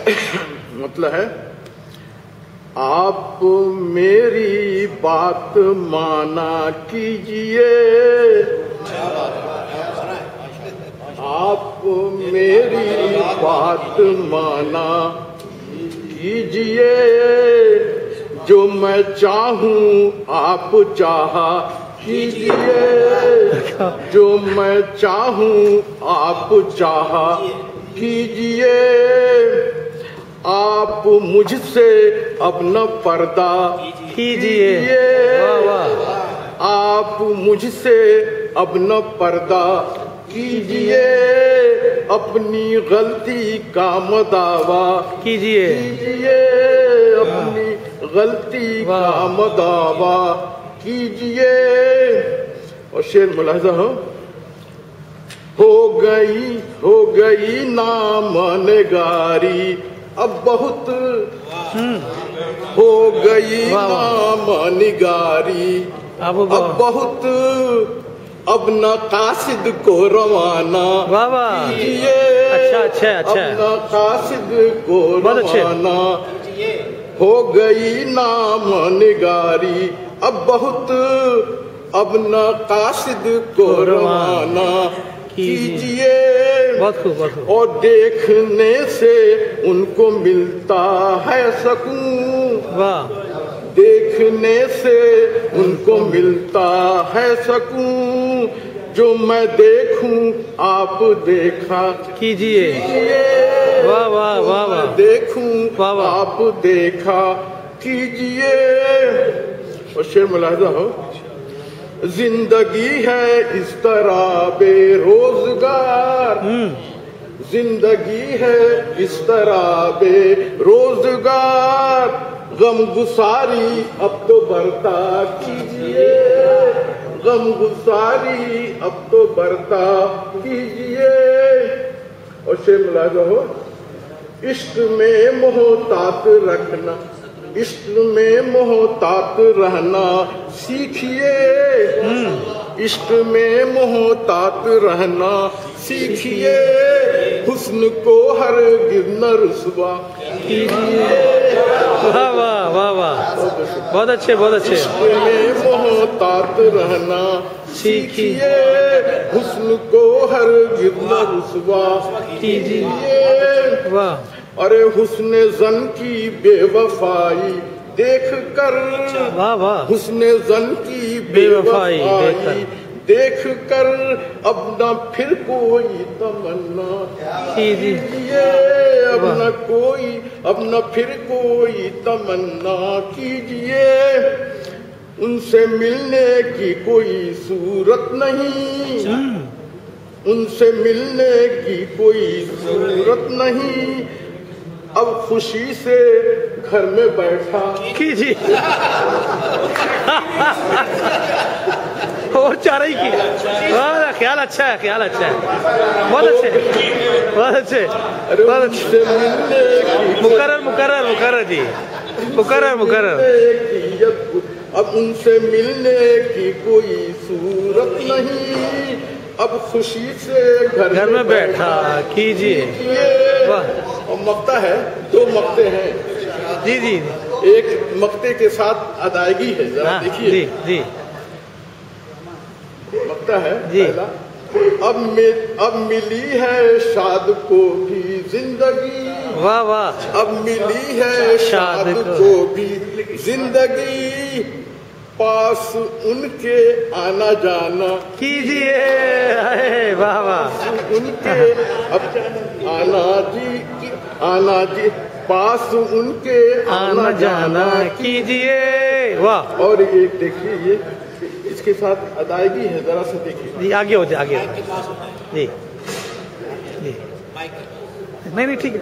मतलब है, आप मेरी बात माना कीजिए, आप मेरी बात माना कीजिए, जो मैं चाहूं आप चाहा कीजिए, जो मैं चाहूं आप चाहा कीजिए, आप मुझसे अब न पर्दा कीजिए, आप मुझसे अब न पर्दा कीजिए, अपनी गलती का मदावा कीजिए, अपनी गलती का मदावा कीजिए। और शेर मुलाजा हो गई नामनगारी, अब बहुत हो गई नामनगारी, अब बहुत, अब न कासिद को रवाना कीजिए, अब न कासिद को रवाना, हो गई नामनगारी, अब बहुत, अब न कासिद को रवाना कीजिए। और देखने से उनको मिलता है सकून, देखने से उनको मिलता है सकून, जो मैं देखूं आप देखा कीजिए, वाह वाह वाह वाह, देखूं आप देखा कीजिए। और शेर मुलाजा हो, जिंदगी है इस तरह बेरोजगार, जिंदगी है इस तरह बेरोजगार, गम गुसारी अब तो बरता कीजिए, गम गुसारी अब तो बरता कीजिए। और शेर मुलाजा हो, इश्क में मोहतात रखना, इश्क में मोहतात रहना सीखिए, इश्क में मोहतात रहना सीखिए, हुस्न को हरगिज़ न रुस्वा कीजिए। वाह वाह वाह वाह, बहुत अच्छे बहुत अच्छे। इश्क में मोहतात रहना सीखिए, हुस्न को हरगिज़ न रुस्वा कीजिए। वाह। अरे हुस्ने जन की बेवफाई देख कर, वाह वाह, हुस्ने जन की बेवफाई देख कर, अब न फिर कोई तमन्ना कीजिए, अब न फिर कोई तमन्ना कीजिए, उनसे मिलने की कोई सूरत नहीं, उनसे मिलने की कोई सूरत नहीं, अब खुशी से घर में बैठा कीजिए। और चारा ही किया, ख्याल अच्छा है, ख्याल अच्छा है, बहुत अच्छे बहुत अच्छे बहुत अच्छे। मुकर्रर मुकर्रर मुकर्रर जी, मुकर्रर मुकर्रर। अब उनसे मिलने की कोई सूरत नहीं, अब खुशी से घर में बैठा कीजिए। वाह। और मक्ता है, दो मक्ते हैं जी जी, एक मक्ते के साथ अदायगी है, जरा देखिए जी जी। मक्ता है जी, अब मिली है शाद को भी जिंदगी, वाह वाह, अब मिली है शाद को भी जिंदगी, पास उनके आना जाना कीजिए, वाह वाह, उनके अब आना जी पास उनके आना जाना कीजिए। वाह। और ये देखिए, ये इसके साथ अदायगी है, जरा से देखिए जी, आगे हो जाए आगे जी जी, नहीं ठीक है,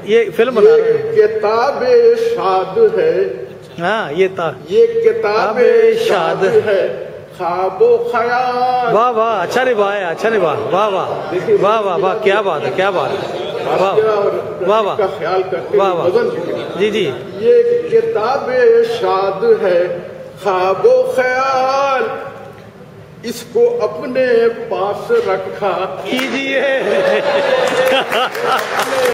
ये फिल्म बना रहा हूं। किताबे शाद है, हाँ ये किताबे शाद है, ख्वाबो ख्याल। वाह वाह, अच्छा निभाया, अच्छा निभाया, वाह वाह वाह वाह वाह, क्या बात है, क्या बात है, वाह वाह वाह, ख्याल करके वाह वाह जी जी। ये किताबे शाद है, ख्वाबो ख्याल, इसको अपने पास रखा कीजिए,